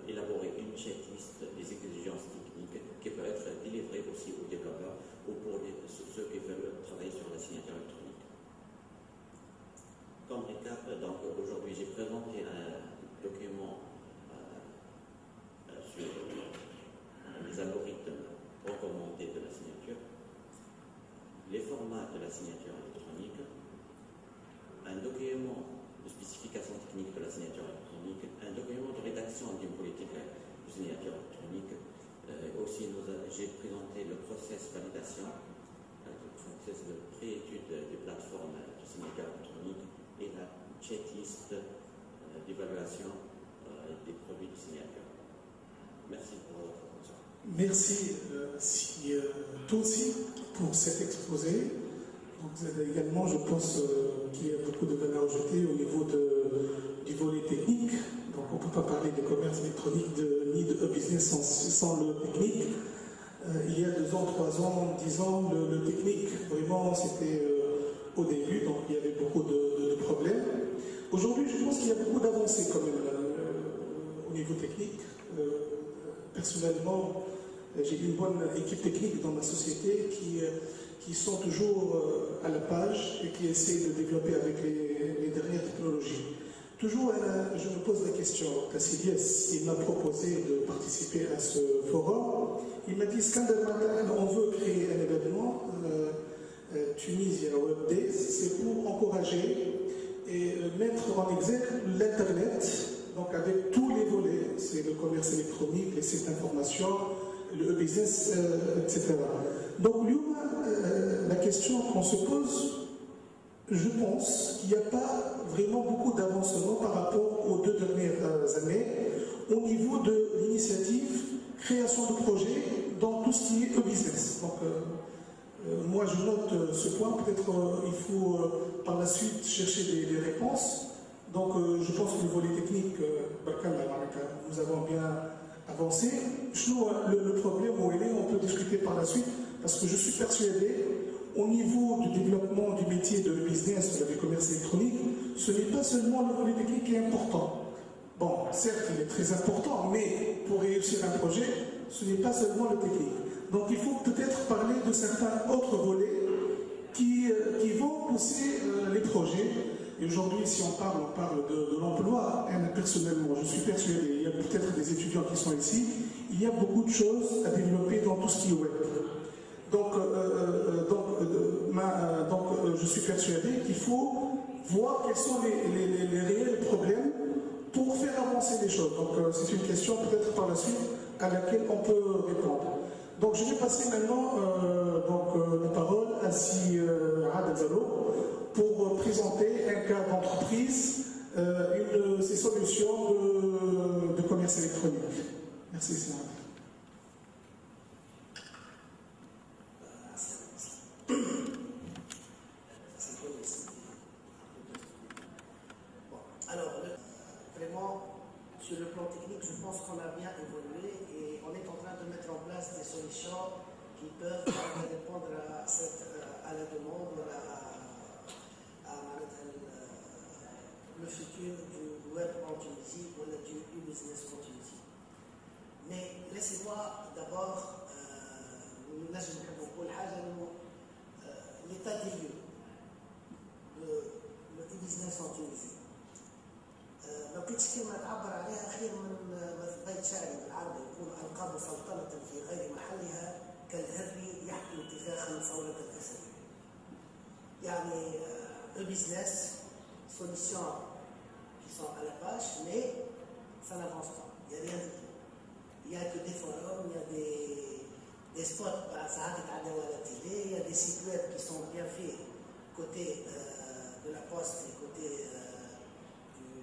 élaboré une checklist des exigences techniques qui peut être délivrée aussi aux développeurs ou pour ceux qui veulent travailler sur la signature électronique. Comme récap, donc aujourd'hui j'ai présenté un document les algorithmes recommandés de la signature, les formats de la signature électronique, un document de spécification technique de la signature électronique, un document de rédaction d'une politique de signature électronique. Aussi, j'ai présenté le process validation, le process de préétude des plateformes de signature électronique et la checklist d'évaluation des produits de signature. Merci pour votre attention. Merci Tosi pour cet exposé. Donc, également, je pense qu'il y a beaucoup de valeur ajoutée au niveau du volet technique. Donc, on ne peut pas parler de commerce électronique ni de e-business sans le technique. Il y a 2 ans, 3 ans, 10 ans, le technique, vraiment, c'était au début, donc il y avait beaucoup de problèmes. Aujourd'hui, je pense qu'il y a beaucoup d'avancées quand même au niveau technique. Personnellement, j'ai une bonne équipe technique dans ma société qui sont toujours à la page et qui essaient de développer avec les dernières technologies. Toujours, je me pose la question, Cassilias, il m'a proposé de participer à ce forum. Il m'a dit, on veut créer un événement, Tunisia Web Days, c'est pour encourager et mettre en exergue l'Internet, donc avec tous les volets, c'est le commerce électronique, les sites d'information, le e-business, etc. Donc, la question qu'on se pose, je pense qu'il n'y a pas vraiment beaucoup d'avancement par rapport aux 2 dernières années au niveau de l'initiative création de projets dans tout ce qui est e-business. Donc, moi, je note ce point. Peut-être il faut par la suite chercher des réponses. Donc, je pense que le volet technique, nous avons bien avancé. Le problème où il est, on peut discuter par la suite, parce que je suis persuadé, au niveau du développement du métier de business, du commerce électronique, ce n'est pas seulement le volet technique qui est important. Bon, certes, il est très important, mais pour réussir un projet, ce n'est pas seulement le technique. Donc, il faut peut-être parler de certains autres volets qui vont pousser les projets. Et aujourd'hui, si on parle de l'emploi. Personnellement, je suis persuadé, il y a peut-être des étudiants qui sont ici, il y a beaucoup de choses à développer dans tout ce qui est web. Donc, je suis persuadé qu'il faut voir quels sont les réels problèmes pour faire avancer les choses. Donc, c'est une question peut-être par la suite à laquelle on peut répondre. Donc, je vais passer maintenant la parole à Siad Zalo pour présenter un cas d'entreprise, une de ces solutions de commerce électronique. Merci, Siad. Sur le plan technique, je pense qu'on a bien évolué et on est en train de mettre en place des solutions qui peuvent répondre à la demande, à le futur du web en Tunisie ou du e-business en Tunisie. Mais laissez-moi d'abord l'état des lieux de e-business en Tunisie. ما كنتش كلمة تعبر عليها خير من بيت شعري بالعربي يقول ألقاب سلطنة في غير محلها كالهر يحكي انتفاخا صولة الأسد. يعني e-business, solutions qui sont à la page, mais ça n'avance pas. Il n'y a rien du tout. Il n'y a que des forums, il y a des spots ça à la télé, il y a des sites web qui sont bien faits côté de la poste et côté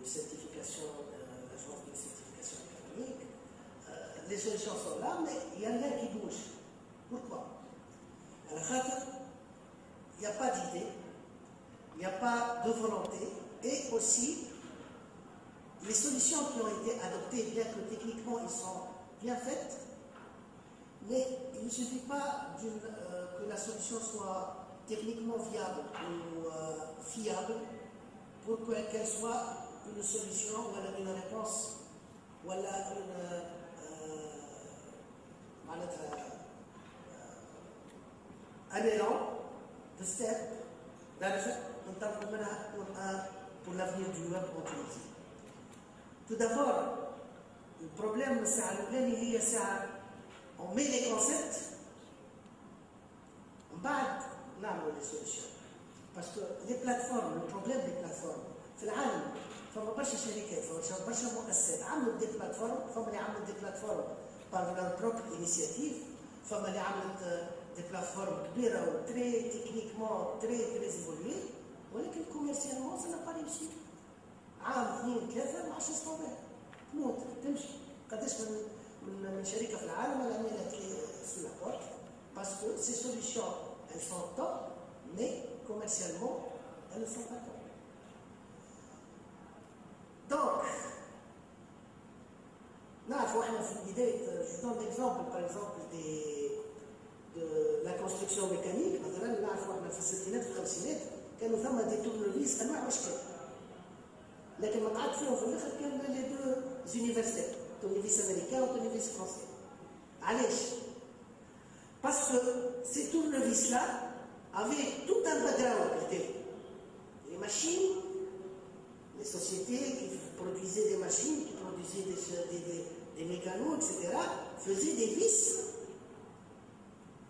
certification, l'agence de certification économique. Les solutions sont là, mais il n'y a rien qui bouge. Pourquoi? Alors, il n'y a pas d'idée, il n'y a pas de volonté, et aussi, les solutions qui ont été adoptées, bien que techniquement ils sont bien faites, mais il ne suffit pas que la solution soit techniquement viable ou fiable pour qu'elle soit une solution ou une réponse ou un élan de step pour l'avenir du web en Tunisie. Tout d'abord, le problème c'est on met les concepts, on بعد نعمل les solutions. Parce que les plateformes, le problème des plateformes, في العالم فما برشا شركات فما برشا مؤسسات عملت دي بلاتفورم، فما اللي عملت دي بلاتفورم par leur propre initiative، فما اللي عملت دي بلاتفورم كبيره وتري تكنيكمون تري ايفولوي، ولكن كوميرسيالمون سا با ريوسي. عام اثنين ثلاثه ما عادش تستوعب، تموت تمشي. قداش من شركه في العالم اللي عملت سو لا بورت باسكو سي سوليسيون elles sont top mais commercialement elles ne sont pas top. Donc نعرفوا احنا في البدايه je donne l'exemple par exemple de la construction mécanique. مثلا نعرفوا احنا في الستينات في الخمسينات كانوا ثم دي تورنوفيس انواع واشكال، لكن ما قعد فيهم في الاخر كان لي دو زونيفرسيتي، تورنوفيس امريكان وتورنوفيس فرنسي. علاش؟ باسكو سي تورنوفيس لا avec tout un background culturel. Les machines, les sociétés qui produisaient des machines, qui produisaient des mécanos, etc., faisaient des vis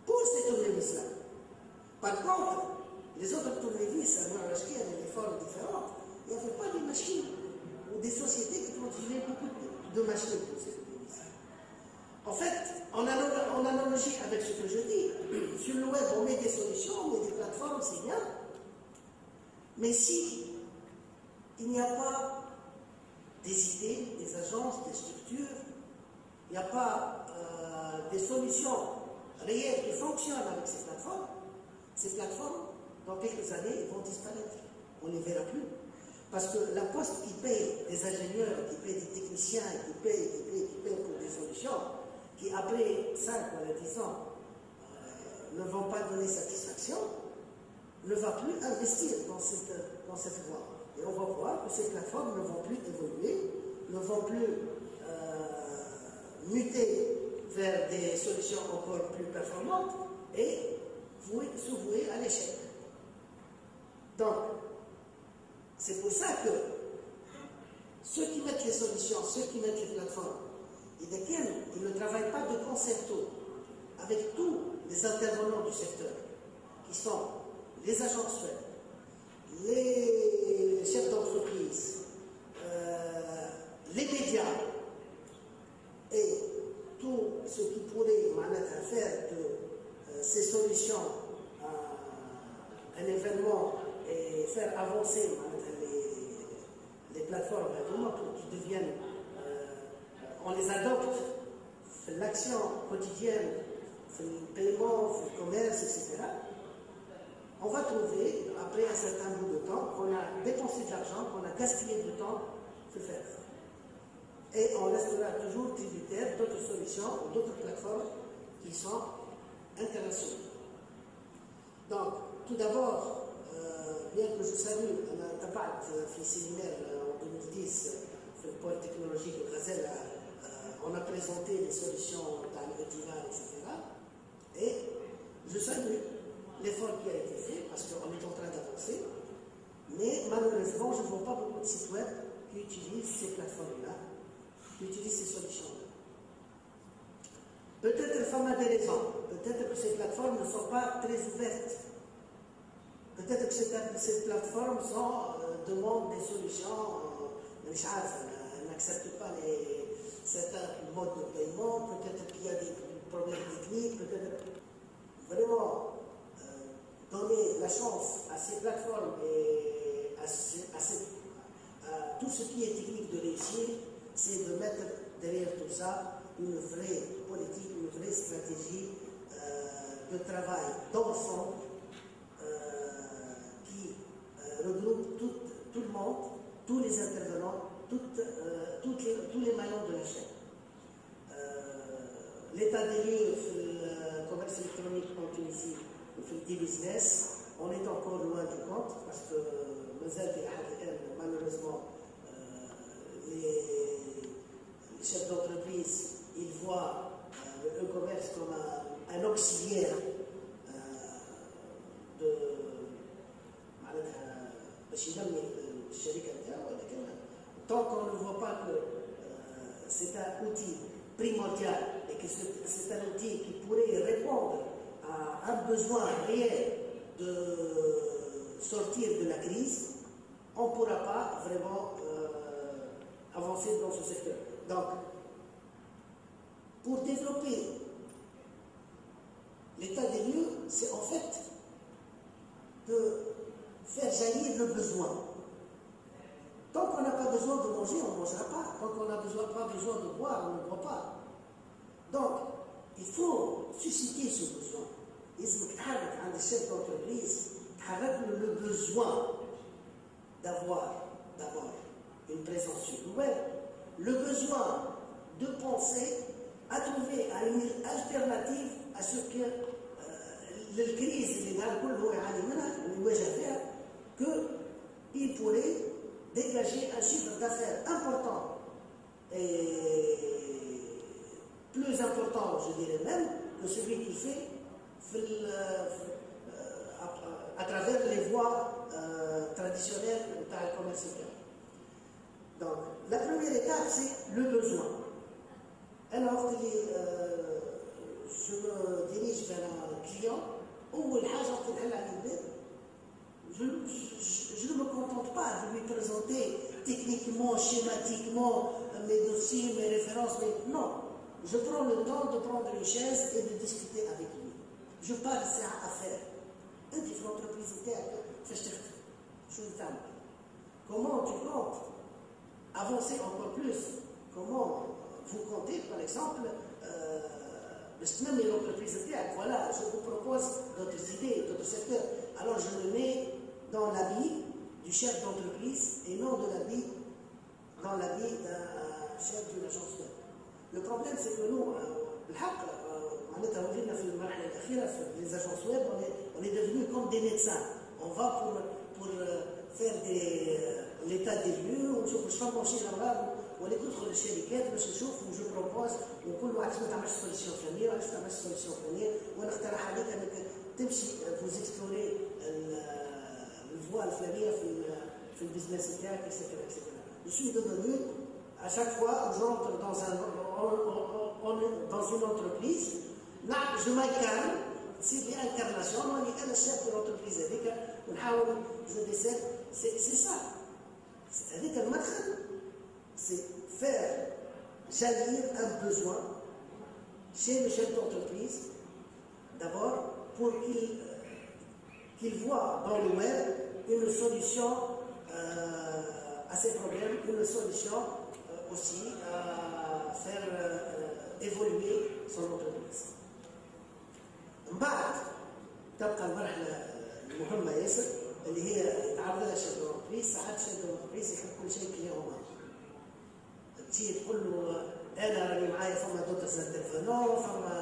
pour ces tournevis-là. Par contre, les autres tournevis, les formes différentes, il n'y avait pas de machines ou des sociétés qui produisaient beaucoup de machines pour ces tournevis. En fait, en analogie avec ce que je dis, sur le web, on met des solutions, on met des plateformes, c'est bien. Mais si il n'y a pas des idées, des agences, des structures, il n'y a pas des solutions réelles qui fonctionnent avec ces plateformes, dans quelques années, vont disparaître. On ne les verra plus. Parce que la Poste qui paye des ingénieurs, qui paye des techniciens, qui paye pour des solutions, qui après 5 ou 10 ans ne vont pas donner satisfaction, ne va plus investir dans cette voie. Et on va voir que ces plateformes ne vont plus évoluer, ne vont plus muter vers des solutions encore plus performantes et se vouer à l'échec. Donc, c'est pour ça que ceux qui mettent les solutions, ceux qui mettent les plateformes, et desquels ils ne travaillent pas de concerto avec tous les intervenants du secteur, qui sont les agences web, les chefs d'entreprise, les médias, et tout ce qui pourrait faire de ces solutions un événement et faire avancer les plateformes pour qu'ils deviennent on les adopte, fait l'action quotidienne, fait le paiement, fait le commerce, etc. On va trouver, après un certain bout de temps, qu'on a dépensé de l'argent, qu'on a gaspillé du temps pour faire. Et on restera toujours tributaire d'autres solutions ou d'autres plateformes qui sont internationales. Donc, tout d'abord, bien que je salue un tabac في séminaire en 2010 في le pôle technologique de Gazelle, on a présenté les solutions dans le divan, etc. Et je salue l'effort qui a été fait parce qu'on est en train d'avancer. Mais malheureusement, je ne vois pas beaucoup de sites web qui utilisent ces plateformes-là, qui utilisent ces solutions-là. Peut-être que femme a des raisons. Peut-être que ces plateformes ne sont pas très ouvertes. Peut-être que ces plateformes demandent des solutions. Elles n'acceptent pas certains modes de paiement, peut-être qu'il y a des problèmes techniques, peut-être vraiment donner la chance à ces plateformes et à tout ce qui est technique de réussir, c'est de mettre derrière tout ça une vraie politique, une vraie stratégie de travail d'ensemble qui regroupe tout le monde, tous les intervenants, tous les maillons de la chaîne. L'état des lieux le commerce électronique en Tunisie, le e-business, on est encore loin du compte parce que malheureusement les chefs d'entreprise ils voient le e-commerce comme un auxiliaire de tant qu'on ne voit pas que c'est un outil primordial et que c'est un outil qui pourrait répondre à un besoin réel de sortir de la crise, on ne pourra pas vraiment avancer dans ce secteur. Donc, pour développer l'état des lieux, c'est en fait de faire jaillir le besoin. Tant qu'on n'a pas besoin de manger, on ne mangera pas. Tant qu'on n'a pas besoin de boire, on ne boit pas. Donc, il faut susciter ce besoin. Il faut que les chefs d'entreprise le besoin d'avoir une présence sur le web, le besoin de penser à trouver une alternative à ce que la crise qu'il pourrait dégager un chiffre d'affaires important et plus important, je dirais même, que celui qu'il fait à travers les voies traditionnelles de la commerce intérieur. Donc, la première étape, c'est le besoin. Alors, je me dirige vers un client où je ne me contente pas de lui présenter techniquement, schématiquement mes dossiers, mes références, mais non. Je prends le temps de prendre une chaise et de discuter avec lui. Je parle de ça à faire. Une entreprise comment tu comptes avancer encore plus? Comment vous comptez, par exemple, même l'entreprise, voilà, je vous propose d'autres idées, d'autres secteurs. Alors je me mets dans l'habit du chef d'entreprise et non dans l'habit d'un chef d'une agence web. Le problème, c'est que nous, les agences web, on est devenus comme des médecins. On va pour faire l'état des lieux, on se fait pencher là-bas, on écoute les chériquettes, on se chauffe, je propose, on peut nous accepter une solution famille, on accepte une solution famille, on اقترح عليك انك تمشي vous explorer الفوا الفلانيه في البيزنس بتاعك, etc. Je suis devenu, à chaque fois, j'entre dans une entreprise, je m'incarne, c'est l'incarnation, on est le chef de l'entreprise avec, je décède, c'est ça. Avec un madkhal, c'est faire jaillir un besoin chez le chef d'entreprise, d'abord pour qu'il voit dans le web une solution à ses problèmes, une solution aussi à faire évoluer son entreprise. بعد تبقى المرحلة المهمة ياسر اللي هي يتعرض لها شيف دونتربريز. ساعات شيف دونتربريز يحب كل شيء كلي هما. تجي تقول له أنا راني معايا فما دوترز انترفونون فما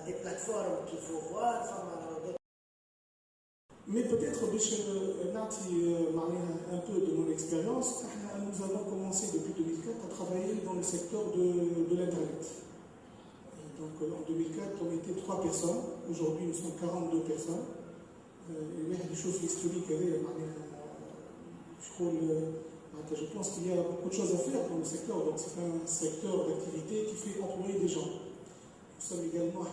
دي بلاتفورم كي فو فوار فما. Mais peut-être, un peu de mon expérience, nous avons commencé depuis 2004 à travailler dans le secteur de l'Internet. Donc en 2004, on était 3 personnes. Aujourd'hui, nous sommes 42 personnes. Je pense qu'il y a beaucoup de choses à faire dans le secteur. Donc c'est un secteur d'activité qui fait employer des gens. Nous sommes également,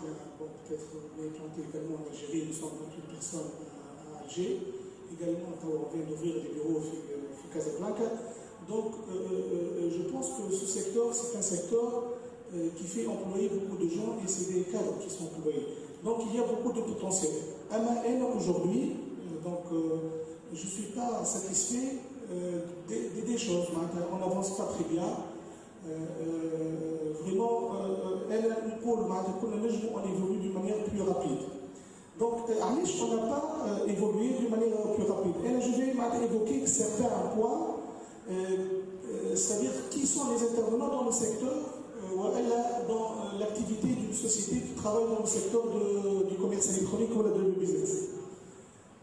peut-être on est implanté également en Algérie, nous sommes 28 personnes à Alger. Également, on vient d'ouvrir des bureaux à Casablanca. Donc je pense que ce secteur, c'est un secteur qui fait employer beaucoup de gens et c'est des cadres qui sont employés. Donc il y a beaucoup de potentiel. Aujourd'hui, je ne suis pas satisfait des choses. On n'avance pas très bien. Vraiment, on évolue d'une manière plus rapide. Donc, on n'a pas évolué d'une manière plus rapide. Et là, je vais évoquer certains points, c'est-à-dire qui sont les intervenants dans le secteur, dans l'activité d'une société qui travaille dans le secteur du commerce électronique ou de business.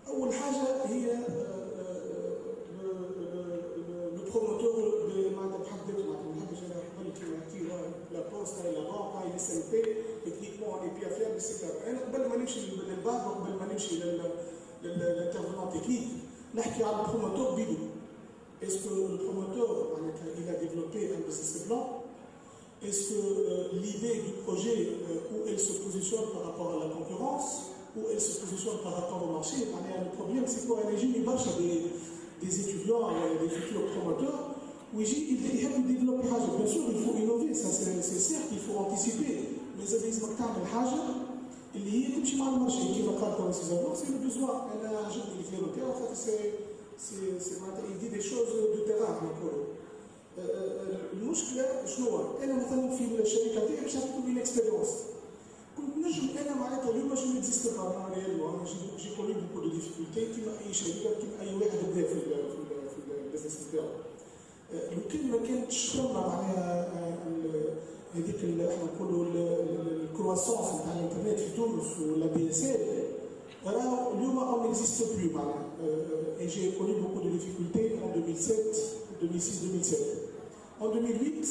أول حاجة هي le promoteur de la poste et la banque et les SNP, techniquement on est bien faire, etc. قبل ما نمشي للباب وقبل ما نمشي للintervenant technique, نحكي على البروموتور بيدو. Est-ce que le promoteur il a développé un business plan? Est-ce que l'idée du projet, où elle se positionne par rapport à la concurrence, où elle se positionne par rapport au marché, le problème c'est quoi? Il marche des étudiants, des futurs promoteurs, où ils développent des choses. Bien sûr, il faut innover, ça c'est certes, il faut anticiper, mais ça veut dire que اللي هي تمشي مع المارشي كيما قال كونسيزابور سي لو بوزوان. انا عجبني الكلام تاعو خاطر سي معناتها يدي دي شوز دو تيران نقولوا. المشكله شنو هو؟ انا مثلا في الشركه تاعي باش نعطيكم اون اكسبيريونس كنت نجم انا معناتها اليوم جو نكزيست با ريالمون جي كوني بوكو دو ديفيكولتي كيما اي شركه كيما اي واحد بدا في البيزنس تاعو. لو كان ما كانتش ثم معناها هذيك احنا نقولوا الكرواسونس نتاع الانترنت في تونس ولا بي اس ال راه اليوم اون نيكزيست بلو معناها. اي جي كوني بوكو دو ديفيكولتي en 2006-2007. En 2008,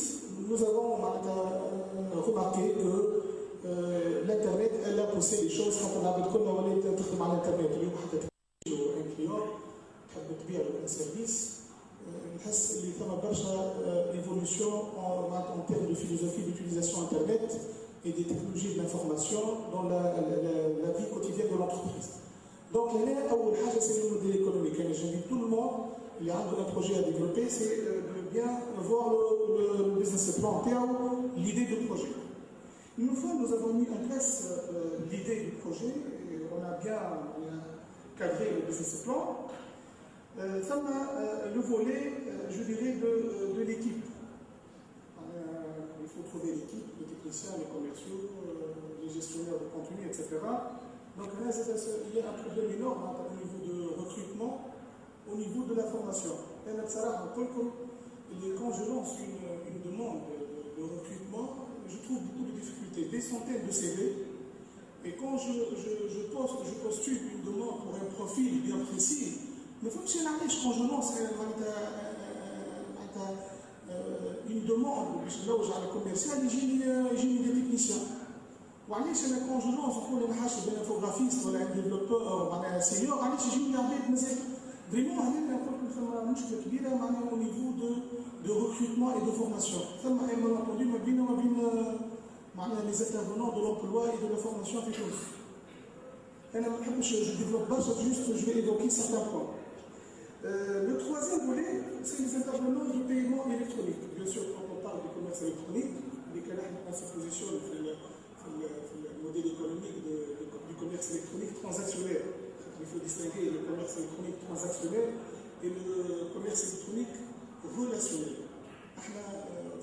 nous avons remarqué que l'Internet, elle a poussé les choses. Quand on a كنا وليت تخدم على الانترنت اليوم حتى تجيو ان كليون تحب تبيع له ان سيرفيس نحس اللي ثم برشا ايفولوشن en termes de philosophie d'utilisation Internet et des technologies de l'information dans la vie quotidienne de l'entreprise. Donc là, أول حاجة c'est le modèle économique. J'invite tout le monde, il y a un projet à développer, c'est de bien voir le business plan, l'idée du projet. Une fois nous avons mis en place l'idée du projet, et on a bien cadré le business plan, ça m'a le volet, je dirais, de l'équipe. Il faut trouver l'équipe, les techniciens, les commerciaux, les gestionnaires de contenu, etc. Donc là, il y a un problème énorme au niveau de recrutement, au niveau de la formation. Quand je lance une demande de recrutement, je trouve beaucoup de difficultés, des centaines de CV. Et quand je postule une demande pour un profil bien précis, mais il faut que quand je lance une demande à la commerciale, j'ai des techniciens. وعلاش انا كون جو لونس نقول انا حاشد بين انفوغرافيست ولا ديفلوبور معناها سينيور علاش يجيني عباد مازال فريمون هنا نقول لكم ثم مشكله كبيره معناها او نيفو دو ريكروتمون اي دو فورماسيون ثم اي مالونتوندي ما بين معناها لي انترفونون دو لومبلوا اي دو لا فورماسيون في تونس. انا ما نحبش جو ديفلوب برشا جوست جو في ايفوكي سارتان بوان. Le troisième volet, c'est les intervenants du paiement électronique. Bien sûr, quand on parle du commerce électronique, lesquels on se positionne le modèle économique du commerce électronique transactionnel. Il faut distinguer le commerce électronique transactionnel et le commerce électronique relationnel.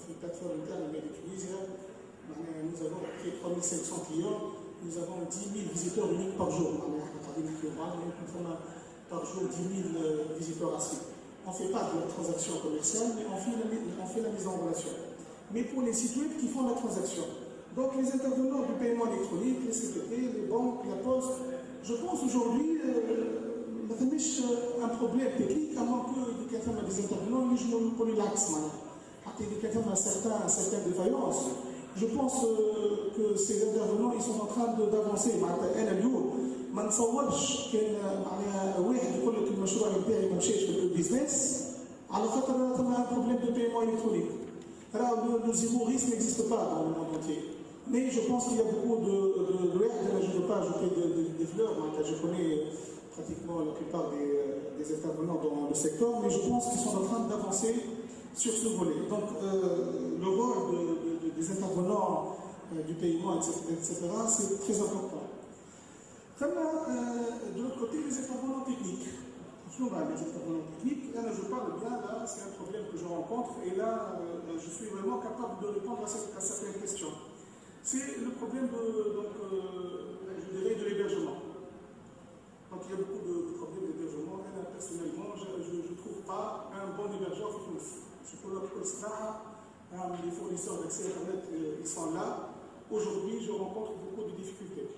Sur la plateforme interne de Tunisie, nous avons près de 3500 clients, nous avons 10 000 visiteurs uniques par jour. Par jour, 10 000 visiteurs assis. On ne fait pas de la transaction commerciale, mais on fait la mise en relation. Mais pour les sites web qui font la transaction. Donc les intervenants du paiement électronique, les CPP, les banques, la poste, je pense aujourd'hui, un problème technique, à moins que des intervenants, je ne connais l'axe. Certaines défaillances. Je pense que ces intervenants, ils sont en train d'avancer. ما نتصورش كان معناها واحد يقول لك المشروع نتاعي ما مشاش في البيزنس على خاطر ثم بروبليم دو بايمون الكترونيك. راه لو زيموريس n'existe pas dans le monde entier. Mais je pense qu'il y a beaucoup de je ne veux pas ajouter des fleurs, je connais pratiquement la plupart des intervenants dans le secteur, mais je pense qu'ils sont en train d'avancer sur ce volet. Donc le rôle des intervenants du paiement, etc., c'est très important. De l'autre côté, les intervenants techniques. Les intervenants techniques, là, je parle bien, là, c'est un problème que je rencontre, et là, je suis vraiment capable de répondre à certaines questions. C'est le problème je dirais, de l'hébergement. Donc, il y a beaucoup de problèmes d'hébergement, et là, personnellement, je ne trouve pas un bon hébergeur en France. Je peux le les fournisseurs d'accès à Internet, ils sont là. Aujourd'hui, je rencontre beaucoup de difficultés.